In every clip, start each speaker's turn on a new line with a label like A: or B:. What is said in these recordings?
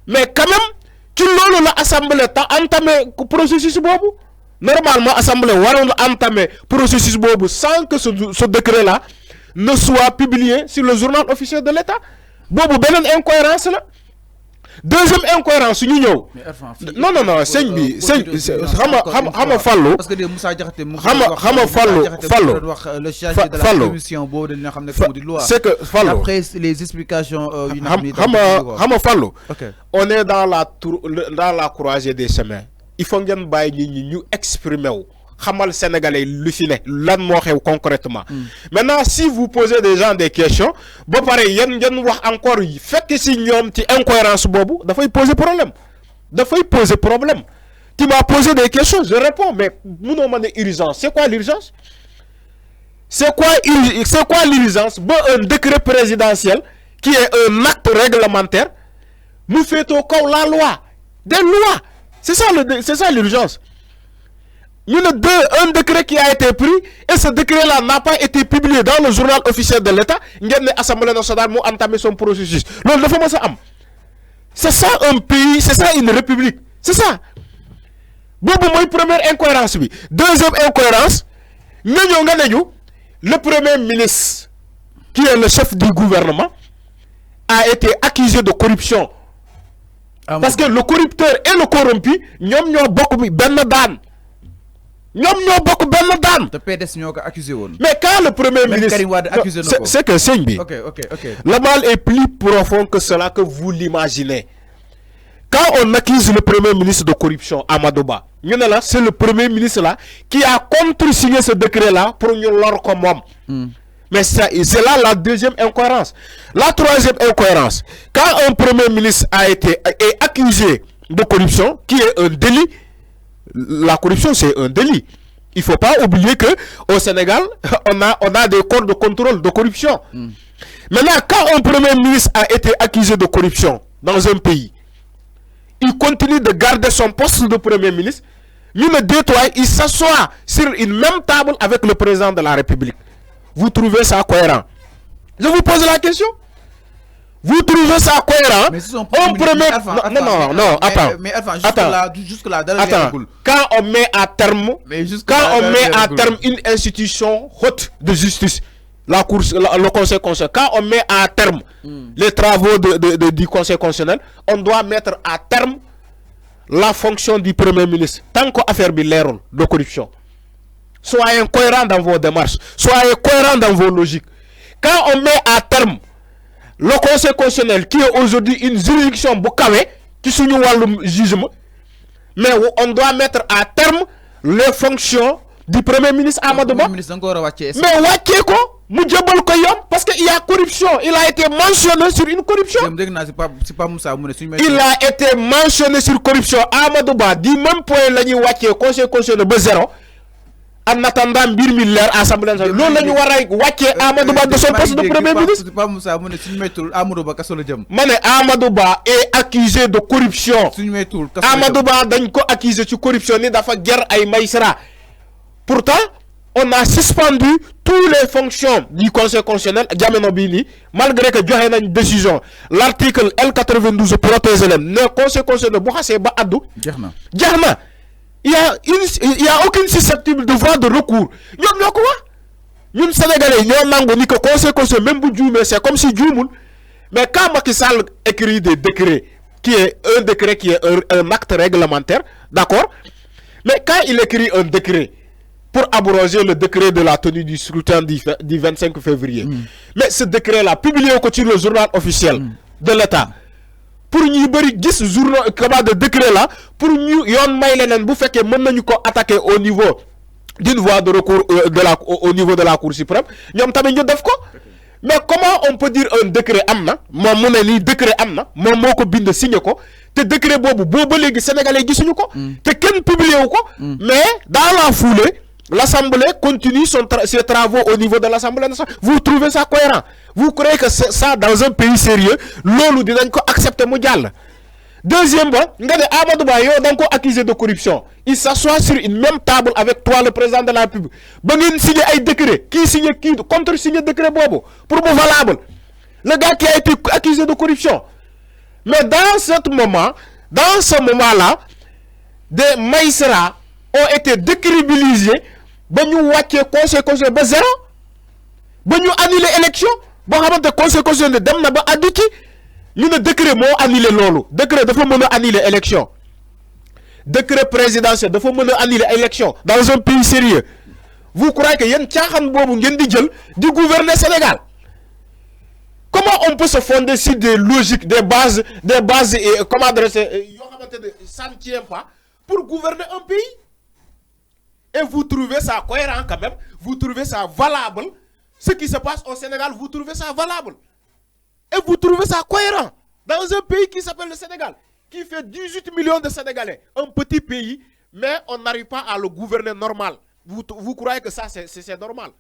A: mais quand même ci loolu la assemblée ta entamé processus boobu normalement assemblée waroon entamer processus boobu sans que ce décret là ne soit publié sur le journal officiel de l'État boobu beneen incohérence la. Deuxième incohérence ñu ñëw. Non non non sëñ bi xama fallu
B: parce que de Moussa Diakhaté
A: xama fallu
B: le chargé de la commission boobu dañ xam ne di loi.
A: C'est que fallu
B: après les explications
A: xama fallu on est dans la croisée des chemins. Il faut ngeen bàyyi nit ñi ñu exprimer wu xamal sénégalais lu fi ne lan moo xew concrètement. Maintenant si vous posez des gens des questions ba pare yéen ngeen wax encore fekk si ñoom ci incohérence boobu dafay poser problème tu m'as posé des questions je réponds mais munoo ma ne urgence c'est quoi l'urgence c'est quoi l'urgence ba un décret présidentiel qui est un acte réglementaire mu féetoo kaw la loi des lois c'est ça l'urgence. Il y a un décret qui a été pris et ce décret-là n'a pas été publié dans le journal officiel de l'État. L'Assemblée nationale a entamé son processus. C'est ça un pays, c'est ça une république. C'est ça. Première incohérence. Deuxième incohérence, le premier ministre, qui est le chef du gouvernement, a été accusé de corruption. Parce que le corrupteur et le corrompu, ñom ñoo bokk ben daan. Mais quand le premier ministre, c'est que c'est le mal est plus profond que cela que vous l'imaginez. Quand on accuse le premier ministre de corruption, Amadou Ba, c'est le premier ministre là qui a contresigné ce décret là pour nous l'or comme homme. Mais c'est là la deuxième incohérence. La troisième incohérence, quand un premier ministre est accusé de corruption, qui est un délit, la corruption c'est un délit. Il ne faut pas oublier que au Sénégal, on a des corps de contrôle de corruption. Maintenant, quand un premier ministre a été accusé de corruption dans un pays, il continue de garder son poste de premier ministre, il s'assoit sur une même table avec le président de la République. Vous trouvez ça cohérent? Je vous pose la question. Vous trouvez ça cohérent?
B: Mais
A: attends.
B: Jusque-là,
A: quand on met à terme, une institution haute de justice, le Conseil constitutionnel, quand on met à terme les travaux du Conseil constitutionnel, on doit mettre à terme la fonction du Premier ministre. Tant qu'on a fait de corruption. Soyez cohérents dans vos démarches. Soyez cohérents dans vos logiques. Quand on met à terme le Conseil constitutionnel, qui est aujourd'hui une juridiction boucavé, qui est le jugement, mais on doit mettre à terme les fonctions du Premier ministre Amadou Ba. Mais parce qu'il y a corruption. Il a été mentionné sur une corruption. Il a été mentionné sur corruption. Amadou Ba dit même point l'année Conseil constitutionnel de zéro. En attendant bir Miller assemblée nationale loolu lañu wara wàccee Amadou Ba de son poste de premier ministre. Mané Amadou Ba est accusé de corruption. Amadou Ba dañ ko accusé de corruption ni dafa ger ay maïsra. Pourtant on a suspendu toutes les fonctions du Conseil constitutionnel jamono bi ni malgré que joxé nañ décision l'article L92 protège leen le Conseil constitutionnel bu xasse ba addu jeexna. Il y a aucune susceptible de voie de recours. Nous Sénégalais, nous que Conseil constitutionnel même bu c'est comme si djoumoul. Mais quand Macky Sall écrit des décrets qui est un acte réglementaire, d'accord? Mais quand il écrit un décret pour abroger le décret de la tenue du scrutin du 25 février, mais ce décret-là, publié au quotidien le journal officiel de l'État, pour ñu bari gis journal comment de décret là pour ñu yon may lenen bu féké mën nañu ko attaquer au niveau d'une voie de recours au niveau de la Cour suprême ñom tamit ñu def ko. Mais comment on peut dire un décret amna mom mu né li décret amna mom moko bind signé ko té décret bobu ba légui sénégalais gisuñu ko té kenn publié wu ko mais dans la foulée l'Assemblée continue ses travaux au niveau de l'Assemblée nationale. Vous trouvez ça cohérent? Vous croyez que ça, dans un pays sérieux, l'on dinañ ko accepter mondial? Deuxièmement, Amadou Ba yo dañ ko accusé de corruption. Il s'assoit sur une même table avec toi, le président de la République. Ba ngeen signé ay décret, qui signe qui contre signé décret bobo pour vous valable. Le gars qui a été accusé de corruption. Mais dans ce moment-là, des magistrats ont été décrédibilisés, ben nous wàccee conseil constitutionnel ba zéro, ben ñu annuler élection, boo xamante conseil constitutionnel dem na ba addu ci ñu ne décret moo annuler loolu, décret dafa mën a annuler élection, décret présidentiel dafa mën a annuler élection dans un pays sérieux. Vous croyez que yéen caaxaan boobu ngeen di jël di gouverner Sénégal? Comment on peut se fonder sur des logiques, des bases et comment adresser, ça ne tient pas pour gouverner un pays? Et vous trouvez ça cohérent quand même? Vous trouvez ça valable? Ce qui se passe au Sénégal, vous trouvez ça valable? Et vous trouvez ça cohérent? Dans un pays qui s'appelle le Sénégal, qui fait 18 millions de Sénégalais, un petit pays, mais on n'arrive pas à le gouverner normal. Vous croyez que ça c'est normal?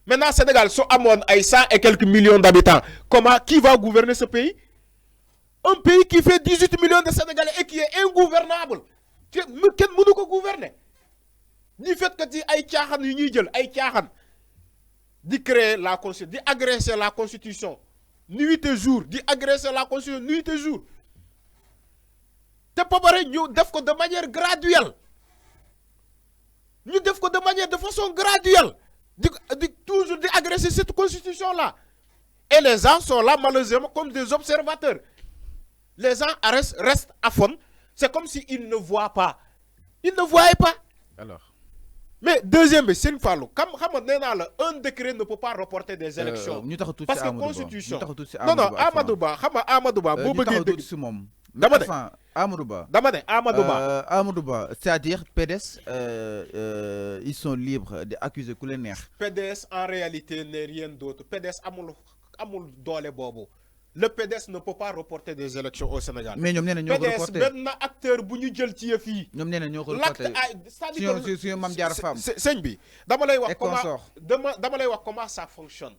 A: Maintenant, Sénégal, sont à 100 et quelques millions d'habitants. Qui va gouverner ce pays? Un pays qui fait 18 millions de Sénégalais et qui est ingouvernable. Quel monde peut gouverner? Du fait que tu as de créer la constitution, d'agresser la constitution, nuit et jour, d'agresser la constitution, nuit et jour. Tu peux pas de manière graduelle. Nous devons de façon graduelle. Toujours d'agresser cette constitution-là. Et les gens sont là, malheureusement, comme des observateurs. Les gens restent à fond. C'est comme s'ils ne voient pas. Ils ne voyaient pas.
B: Alors.
A: Mais deuxième, c'est une fois, un décret ne peut pas reporter des élections. Parce que la constitution. Non, Amadouba.
B: Amadouba, c'est-à-dire PDS, ils sont libres d'accuser Koulener.
A: PDS en réalité n'est rien d'autre. PDS amul dole bobo. Le PDS ne peut pas reporter des élections au Sénégal.
B: Mais nous n'avons pas reporté.
A: PDS ben acteur bu ñu jël ci yëf yi.
B: Nous n'avons pas reporté. C'est Mame Diarra Fam.
A: Sëñ bi dama lay wax comment ça fonctionne.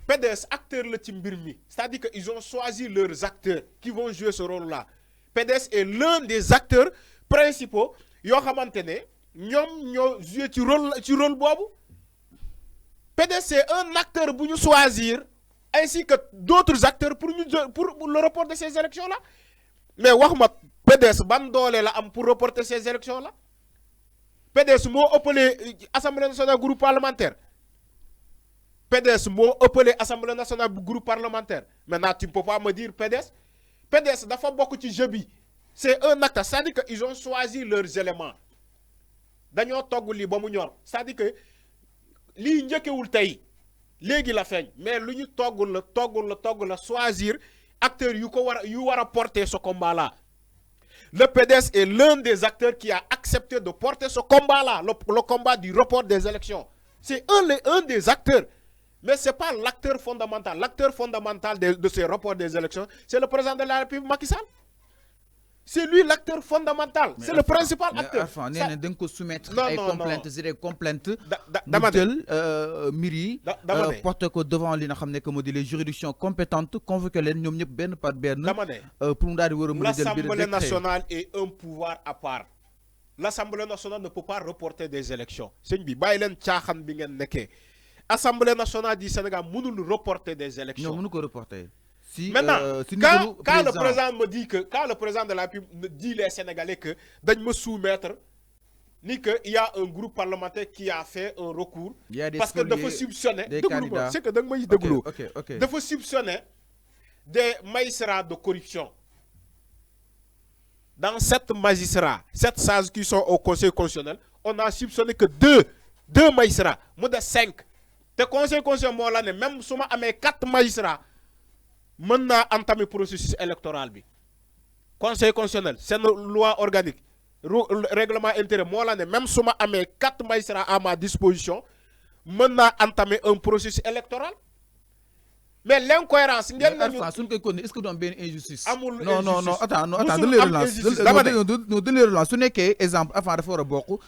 A: PDS acteur le ci mbir mi. C'est-à-dire qu'ils ont choisi leurs acteurs qui vont jouer ce rôle-là. PDS est l'un des acteurs principaux yoo xamante ne ñoom ñoo joué ci rôle boobu. PDS c'est un acteur bu ñu choisir ainsi que d'autres acteurs pour le report de ces élections-là. Mais waxuma PDS ban doole la am pour reporter ces élections-là. PDS moo ëppale Assemblée nationale groupe parlementaire. PDS moo ëppale Assemblée nationale groupe parlementaire. Maintenant tu ne peux pas me dire PDS dafa bokk ci jeu bi. C'est un acte, c'est-à-dire qu'ils ont choisi leurs éléments. Dañoo togg li ba mu ñor. C'est-à-dire que lii njëkkewul tey léegi la feeñ mais lu ñu togg la choisir acteurs yu war a porter ce combat-là. Le PDS est l'un des acteurs qui a accepté de porter ce combat-là, le combat du report des élections. C'est un des acteurs. Mais ce n'est pas l'acteur fondamental. L'acteur fondamental de ce report des élections, c'est le président de la République, Macky Sall. C'est lui l'acteur fondamental. C'est le principal acteur.
B: Mais il faut soumettre des complaintes. Miri, porter devant les juridictions compétentes, convoquer les noms ben par ben.
A: L'Assemblée nationale est un pouvoir à part. L'Assemblée nationale ne peut pas reporter des élections. C'est une L'Assemblée nationale du Sénégal ne peut reporter des élections.
B: Non, on peut reporter. Si,
A: maintenant, quand le président me dit que, quand le président de la République dit les Sénégalais que d'ailleurs me soumettre, ni qu'il y a un groupe parlementaire qui a fait un recours, parce que de faut soupçonner, c'est que de faut soupçonner des magistrats de corruption. Dans 7 magistrats, 7 sages qui sont au Conseil constitutionnel, on a soupçonné que 2 magistrats, moi de 5. Le Conseil constitutionnel, même si on a 4 magistrats, maintenant entamer processus électoral bi Conseil constitutionnel c'est une loi organique règlement intérieur moi là même si ma amé 4 magistrats à ma disposition maintenant entamer un processus électoral mais l'incohérence
B: est-ce que dans bien injustice non attends de les relance su nekkee exemple avant dafa war a bokk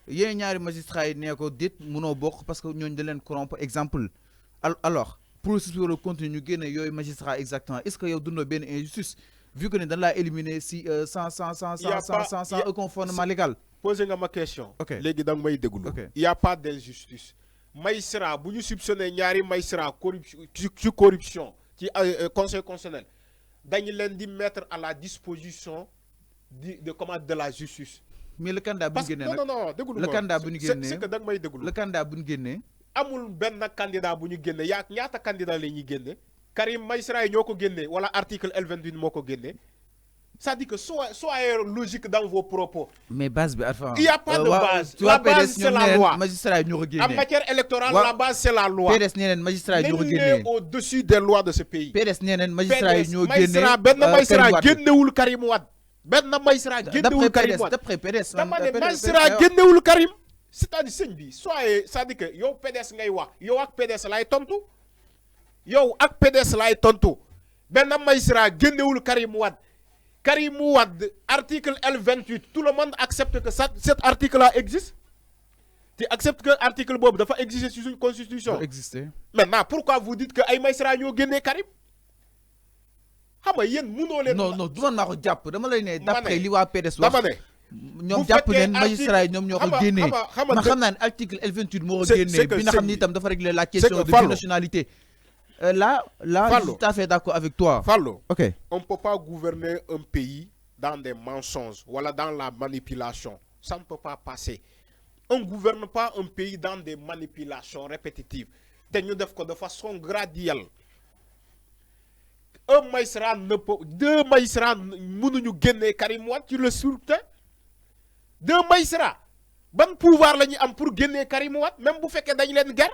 B: yéen ñaari magistrats yi nee ko dit mënoo bokk parce que ñooñu da leen corrompre exemple alors processus le contenu ñu magistrat exactement est-ce que yow dundoo benn injustice vu que dans la éliminer si sans aucun fondement légal.
A: Posez ma question. Légui dang may déglu. Il y a pas d'injustice. Magistrat bu ñu soupçonné ñaari magistrat corruption ci conseil constitutionnel dañu leen di mettre à la disposition de la justice.
B: mais le candidat bu ñu génnee
A: non déglu
B: le candidat bu ñu génnee
A: c'est que da nga may déglu.
B: le candidat bu ñu génnee.
A: amul benn candidat bu ñu génne yaa ñaata candidat la ñuy génne Karim Meïssa ñoo ko génne wala article L28 moo ko génne. C'est-à-dire que soyez logique dans vos propos.
B: Mais base,
A: il n'y a pas de base. La base, c'est la loi. En matière électorale, la base, c'est la loi. N'est au-dessus des lois de ce pays.
B: PDS
A: Karim Wade. Ben Meïssa génnewul Karim Wade.
B: D'après PDS.
A: Meïssa génnewul Karim. C'est-à-dire sëñ bi c'est-à-dire que yow PDS ngay wax yow ak PDS lay tontu. Yow ak PDS lay tontu. Ben Meïssa génnewul Karim Wade. Karim Wade, article L28, tout le monde accepte que cet article-là existe. Tu acceptes que l'article Bob doit exister sur une constitution.
B: Exister.
A: Maintenant, pourquoi vous dites que Aïma Isra yo gagné Karim?
B: Non, du man mako japp dama lay né d'après li wa PDS wax ñom japp né magistrat ñom ñoko génné ma xamna article L28 mo génné bi nga xamni tam dafa régler la question de nationalité. Là, je suis tout à fait d'accord avec toi.
A: Fallo,
B: okay.
A: On ne peut pas gouverner un pays dans des mensonges, voilà, dans la manipulation. Ça ne peut pas passer. On ne gouverne pas un pays dans des manipulations répétitives. De façon graduelle. Un magistrat ne peut... Deux magistrats ne gagner Karim Wade, tu le soutiens. Deux magistrats. Bon pouvoir pour gagner Karim Wade, même si vous faites une guerre.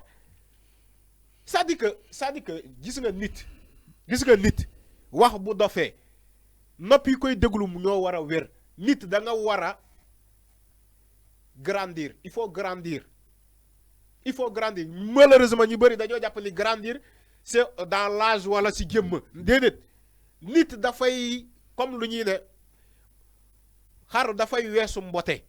A: Ça dit que gis nga nit wax bu dofé nopi koy déglu mu ñoo wara wér nit da nga wara grandir il faut grandir malheureusement ñu bari dañoo japp ni grandir c'est dans l'âge wala ci jëm dédét nit da fay comme lu ñuy né xar da fay wessu mboté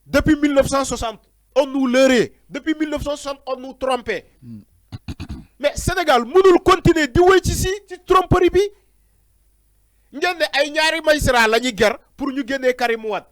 A: depuis 1960 on nous leurrait. Depuis 1960, on nous trompait. Mais Sénégal, nous continuons de jouer ici, ci tromperie bi. Ngeen ay ñaari magistrat lañu guerre pour ñu génné Karim Wade.